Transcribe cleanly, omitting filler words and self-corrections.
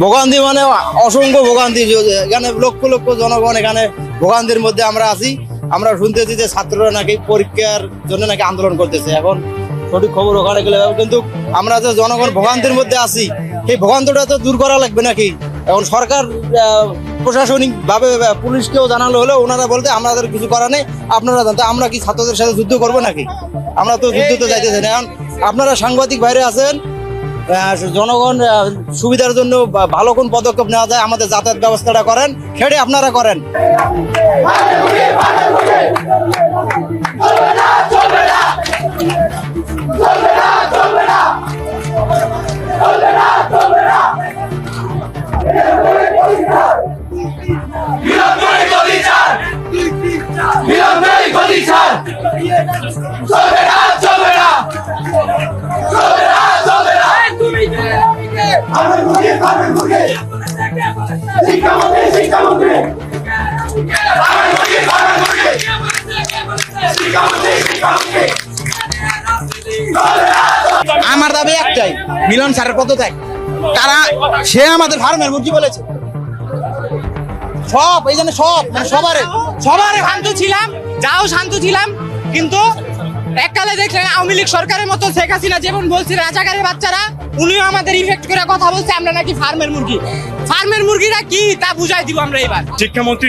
ভোগান্তি মানে অসংখ্য ভোগান্তি, এখানে লক্ষ লক্ষ জনগণ এখানে ভোগান্তির মধ্যে আমরা আছি। আমরা শুনতেছি যে ছাত্ররা নাকি পরীক্ষার জন্য নাকি আন্দোলন করতেছে। এখন সঠিক খবর ওখানে গেলে, কিন্তু আমরা যে জনগণ ভোগান্তির মধ্যে আছি সেই ভোগান্তিটা তো দূর করা লাগবে নাকি। এখন সরকার প্রশাসনিক ভাবে পুলিশকেও জানালো হলেও ওনারা বলতে আমাদের কিছু করা নেই, আপনারা জানতে আমরা কি ছাত্রদের সাথে যুদ্ধ করবো নাকি? আমরা তো যুদ্ধ তো যাইতেছি না। এখন আপনারা সাংবাদিক বাইরে আছেন, জনগণ সুবিধার জন্য ভালো কোন পদক্ষেপ নেওয়া যায় আমাদের যাতায়াত ব্যবস্থাটা করেন, সেটা আপনারা করেন। আমার দাবি একটাই, মিলন স্যারের পদত্যাগ। তারা সে আমাদের ফার্মের মুরগি বলেছে সব, এই জন্য সব মানে সবারে শান্ত ছিলাম, যাও শান্ত ছিলাম, কিন্তু এককালে দেখলেন আওয়ামী লীগ সরকারের মতো শেখ হাসিনা যেমন বলছে রাজাকারের বাচ্চারা, উনিও আমাদের ইফেক্ট করে কথা বলছে আমরা নাকি ফার্মের মুরগিরা কি তা বুঝাই দিব আমরা এবার। শিক্ষামন্ত্রী